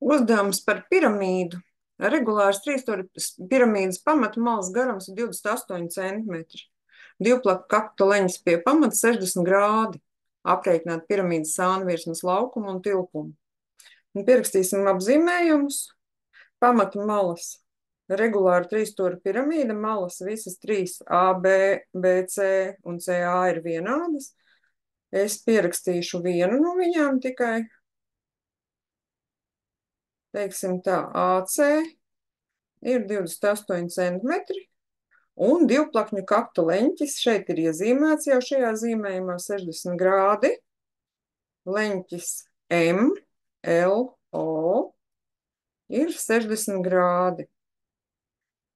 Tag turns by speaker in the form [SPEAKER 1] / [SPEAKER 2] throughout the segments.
[SPEAKER 1] Uzdevums par piramīdu. Regulārs trīsstūra piramīdas pamata malas garums ir 28 centimetri. Divplaka kakta leņas pie pamata 60 grādi. Aprēķināt piramīdas sānu virsmas laukumu un tilpumu. Un pierakstīsim apzīmējumus. Pamata malas. Regulāra trīsstūra piramīda malas visas trīs A, B, BC un CA ir vienādas. Es pierakstīšu vienu no viņām tikai. Teiksim tā, AC ir 28 centimetri un divplakņu kakta leņķis šeit ir iezīmēts jau šajā zīmējumā 60 grādi. Leņķis M, L, O ir 60 grādi.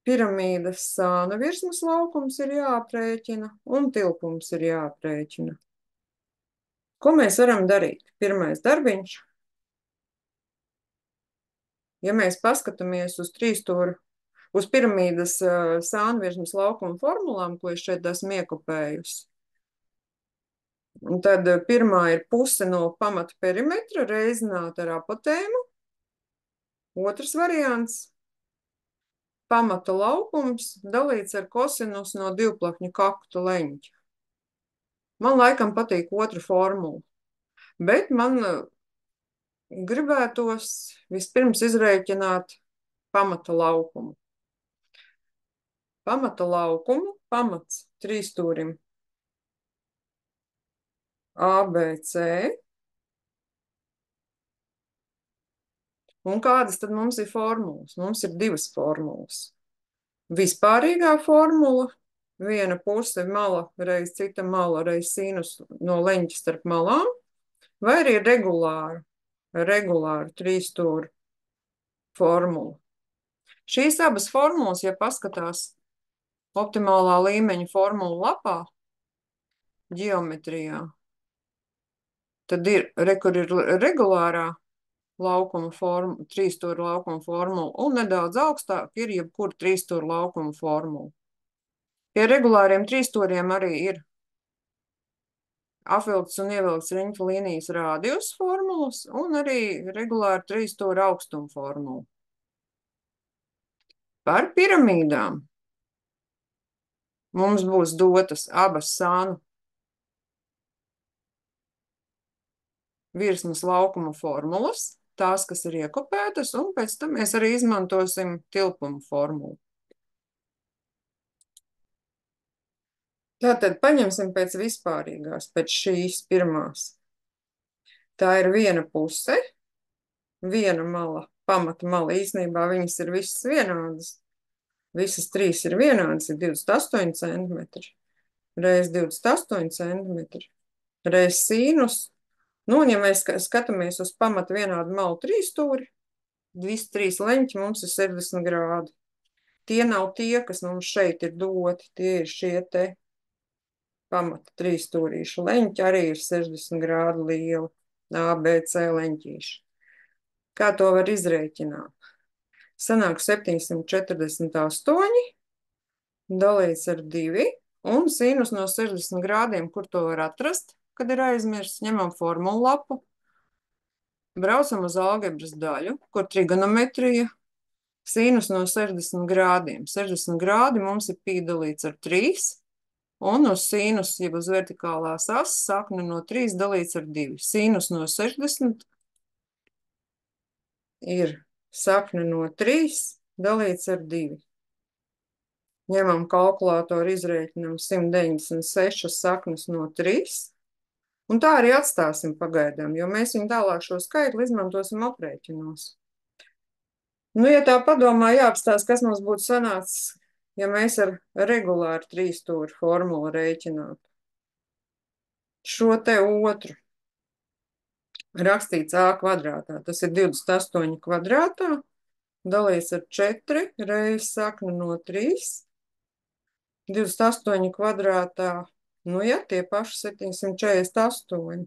[SPEAKER 1] Piramīdas sāna virsmas laukums ir jāaprēķina un tilpums ir jāaprēķina. Ko mēs varam darīt? Pirmais darbiņš. Ja mēs paskatāmies uz trīsstūra, uz piramīdas sāna virsmas laukuma formulām, ko es šeit esmu iekopējusi, tad pirmā ir puse no pamata perimetra reizināta ar apotēmu. Otrs variants – pamata laukums dalīts ar kosinus no divplakņu kaktu leņķa. Man laikam patīk otra formula, bet man gribētos vispirms izrēķināt pamata laukumu. Pamata laukumu, pamats trīsstūrim ABC. Un kādas tad mums ir formulas? Mums ir divas formulas. Vispārīgā formula, viena puse mala reiz cita mala reiz sinus no leņķa starp malām, vai arī regulāra trīsstūra formula. Šīs abas formulas, ja paskatās optimālā līmeņa formulu lapā, ģeometrijā, tad ir, kur ir regulārā laukuma formula, trīsstūra laukuma formula, un nedaudz augstāk ir jebkura trīsstūra laukuma formula. Pie regulāriem trīsstūriem arī ir apvilktas un ievilktas riņķa līnijas rādijus formulas un arī regulāra trīsstūra augstuma formula. Par piramīdām mums būs dotas abas sānu virsmas laukuma formulas, tās, kas ir iekopētas, un pēc tam mēs arī izmantosim tilpuma formulu. Tātad paņemsim pēc vispārīgās, pēc šīs pirmās. Tā ir viena puse, viena mala, pamata mala, īsnībā viņas ir visas vienādas. Visas trīs ir vienādas, ir 28 centimetri, reiz 28 centimetri, reiz sīnus. Nu, un ja mēs skatāmies uz pamata vienādu malu trīsstūri, visi trīs leņķi mums ir 60 grādi. Tie nav tie, kas mums šeit ir doti, tie ir šie te pamata trīsstūrīšu leņķi, arī ir 60 grādu lieli, ABC leņķīši. Kā to var izrēķināt? Sanāk 748 dalīts ar 2, un sinus no 60 grādiem, kur to var atrast, kad ir aizmirsts, ņemam formulu lapu, braucam uz algebras daļu, kur trigonometrija, sinus no 60 grādiem. 60 grādi mums ir pi dalīts ar 3, un uz sinus, jeb uz vertikālās asas, sakne no 3 dalīts ar 2. Sinus no 60 ir sakne no 3 dalīts ar 2. Ņemam kalkulātoru, izrēķinam 196 saknes no 3. Un tā arī atstāsim pagaidām, jo mēs viņu tālāk šo skaitli izmantosim aprēķinos. Nu, ja tā padomā, jāapstāsta, kas mums būtu sanācis, ja mēs ar regulāru trīsstūra formulu rēķinātu. Šo te otru rakstīts A kvadrātā, tas ir 28 kvadrātā, dalīts ar 4 reiz sakne no 3. 28 kvadrātā, nu ja, tie paši 748.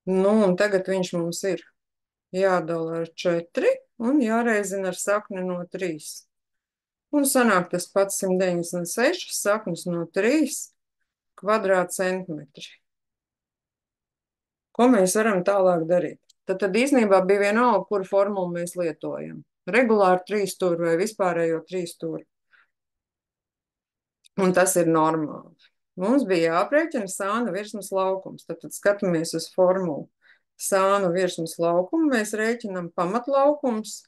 [SPEAKER 1] Nu, un tagad viņš mums ir jādala ar 4 un jāreizina ar sakni no 3. Un sanāk tas pats 196 saknes no 3 kvadrātcentimetri. Ko mēs varam tālāk darīt? Tad īstenībā bija vienalga, kuru formulu mēs lietojam. Regulāri trīsstūri vai vispārējo trīsstūri. Un tas ir normāli. Mums bija jāprēķina sāna virsmas laukums. Tad skatāmies uz formulu. Sānu virsmas laukumu mēs rēķinam pamatlaukums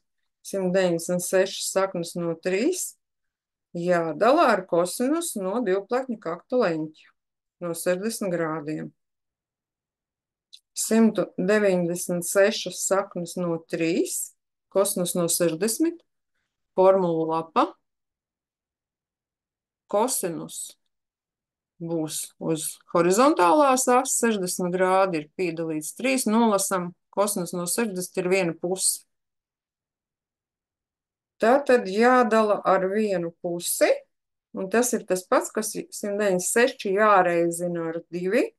[SPEAKER 1] 196 saknes no 3 jādala ar kosinus no divplakņa kakta leņķa no 60 grādiem. 196 saknes no 3, kosinus no 60, formula lapa, kosinus būs uz horizontālās as, 60 grādi ir pī dalīts 3, nolasam, kosinus no 60 ir viena puse. Tātad jādala ar vienu pusi, un tas ir tas pats, kas 196 jāreizina ar 2,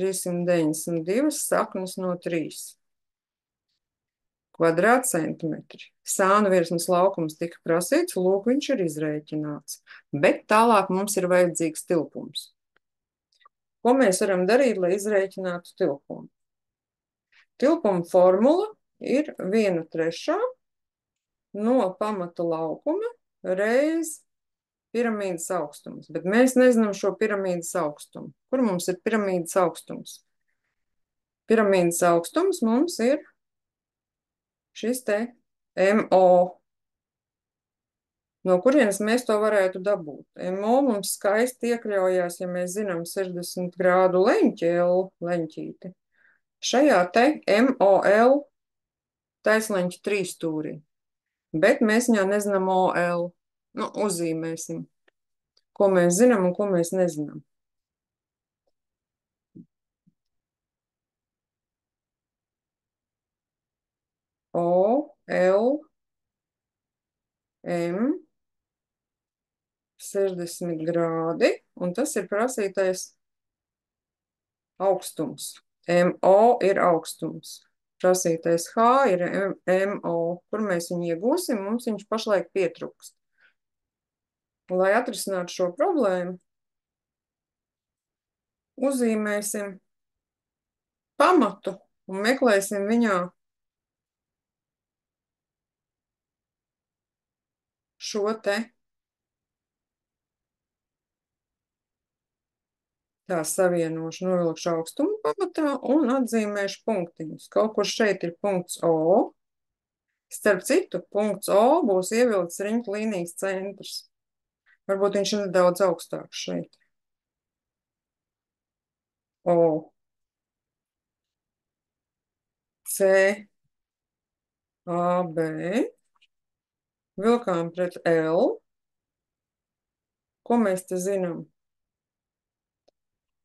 [SPEAKER 1] 392 saknes no 3 kvadrātcentimetri. Sānu virsmas laukums tika prasīts, lūk, viņš ir izrēķināts. Bet tālāk mums ir vajadzīgs tilpums. Ko mēs varam darīt, lai izrēķinātu tilpumu? Tilpuma formula ir 1/3 no pamata laukuma reiz piramīdas augstums. Bet mēs nezinām šo piramīdas augstumu. Kur mums ir piramīdas augstums? Piramīdas augstums mums ir šis te MO. No kurienes mēs to varētu dabūt? MO mums skaisti iekļaujās, ja mēs zinām 60 grādu leņķi L leņķīti. Šajā te MOL taisleņķa trīsstūrī. Bet mēs viņā nezinām OL. Nu, uzzīmēsim, ko mēs zinām un ko mēs nezinām. O, L, M, 60 grādi, un tas ir prasītais augstums. MO ir augstums. Prasītais H ir MO. Kur mēs viņu iegūsim, mums viņš pašlaik pietrūkst. Lai atrisinātu šo problēmu, uzzīmēsim pamatu un meklēsim viņā šo te tā savienošu, novilkšu augstumu pamatā un atzīmēšu punktiņus. Kaut kur šeit ir punkts O. Starp citu, punkts O būs ievilkts riņķa līnijas centrs. Varbūt viņš ir nedaudz augstāks šeit. O. C. A, B. Vilkām pret L. Ko mēs te zinām?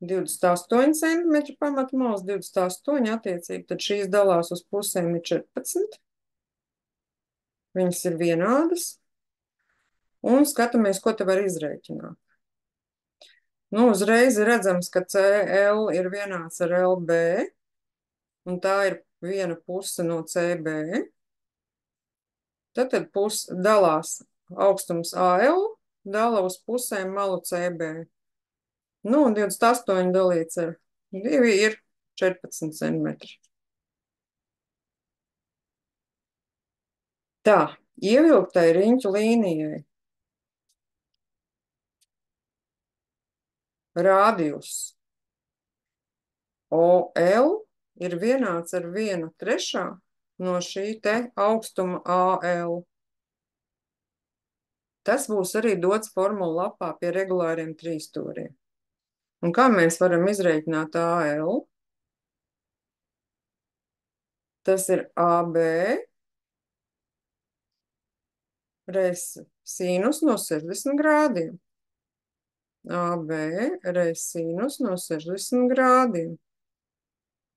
[SPEAKER 1] 28 centimetri pamatmals, 28 attiecīgi, tad šīs dalās uz pusēm ir 14. Viņas ir vienādas. Un skatāmies, ko te var izrēķināt. Nu, uzreiz ir redzams, ka CL ir vienāds ar LB, un tā ir viena puse no CB. Tad dalās augstums AL, dala uz pusēm malu CB. Nu, un 28 dalīts ar 2 ir 14 centimetri. Tā, ievilktai riņķu līnijai rādījus OL ir vienāds ar 1/3 no šī te augstuma AL. Tas būs arī dots formula lapā pie regulāriem trīsstūriem. Un kā mēs varam izrēķināt AL? Tas ir AB reiz sinus no 60 grādiem. AB reiz sinus no 60 grādiem.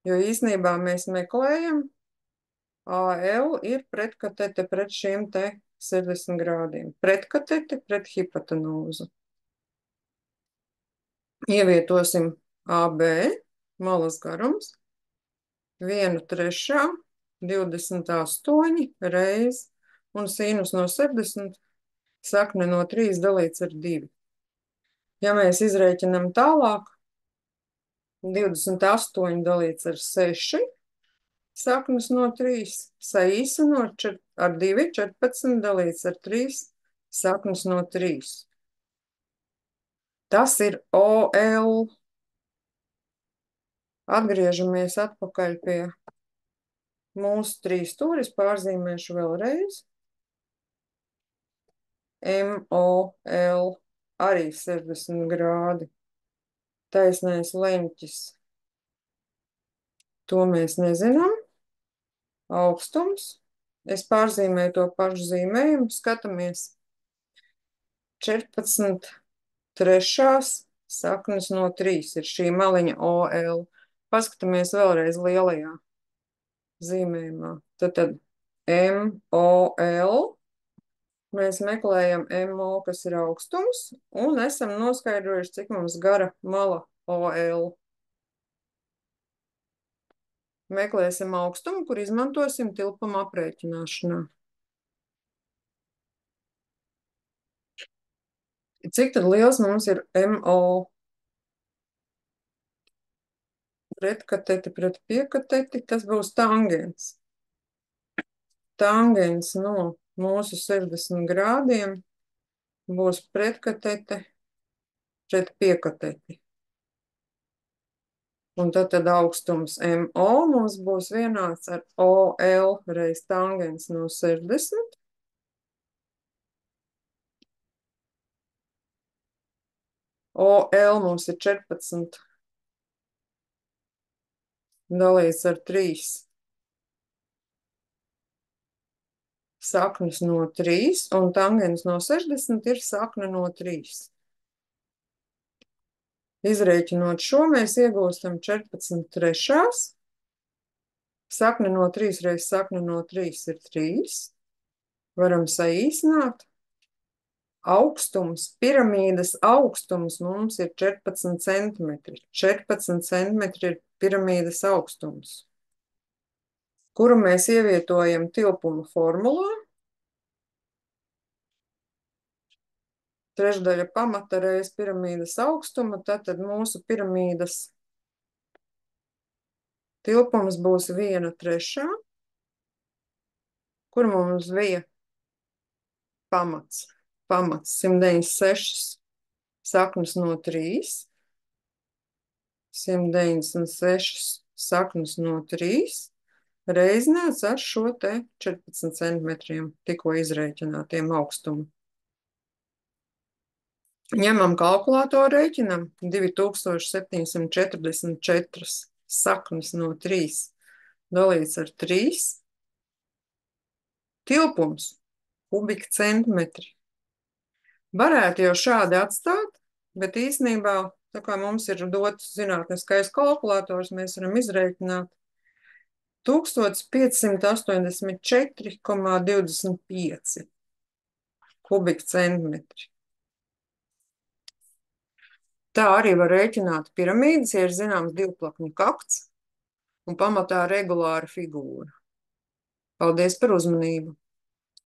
[SPEAKER 1] Jo īsnībā mēs meklējam, AL ir pretkatete pret šiem te 60 grādiem. Pretkatete pret hipotenūzu. Ievietosim AB, malas garums, 1/3, 28 reiz, un sinus no 70, sakne no 3 dalīts ar 2. Ja mēs izrēķinam tālāk, 28 dalīts ar 6, saknes no 3, saīsinot ar 2, 14 dalīts ar 3, saknes no 3. Tas ir OL. Atgriežamies atpakaļ pie mūsu 3 stūris, pārzīmēšu vēlreiz. MOL arī 60 grādi. Taisnais leņķis. To mēs nezinām. Augstums. Es pārzīmēju to pašu zīmējumu. Skatāmies. 14 trešās saknes no 3 ir šī maliņa OL. Paskatāmies vēlreiz lielajā zīmējumā. Tad MOL. Mēs meklējam MO, kas ir augstums, un esam noskaidrojuši, cik mums gara mala OL. Meklēsim augstumu, kur izmantosim tilpuma aprēķināšanā. Cik tad liels mums ir MO? Pretkateti pret piekateti, tas būs tangens. Tangens no mūsu 60 grādiem būs pretkatete pret piekateti. Un tad augstums MO mums būs vienāds ar OL reiz tangens no 60. OL mums ir 14 dalīts ar 3. Saknes no 3, un tangens no 60 ir sakne no 3. Izrēķinot šo, mēs iegūstam 14 trešās. Sakne no 3 reiz sakne no 3 ir 3. Varam saīsināt. Augstums, piramīdas augstums mums ir 14 centimetri. 14 centimetri ir piramīdas augstums, kuru mēs ievietojam tilpuma formulā. Trešdaļa pamata reiz piramīdas augstuma, tad mūsu piramīdas tilpums būs 1/3, kur mums bija pamats. Pamats 196 saknes no 3, 196 saknes no 3, reizināts ar šo te 14 centimetriem tikko izrēķinātiem augstumu. Ņemam kalkulātoru, rēķinam 2744 saknes no 3 dalīts ar 3. Tilpums kubikcentimetri. Varētu jau šādi atstāt, bet īstenībā, tā kā mums ir dots zinātniskais kalkulators, mēs varam izrēķināt 1584,25 kubikcentimetri. Tā arī var rēķināt piramīdas, ja ir zināms divplakņu kakts un pamatā regulāra figūra. Paldies par uzmanību!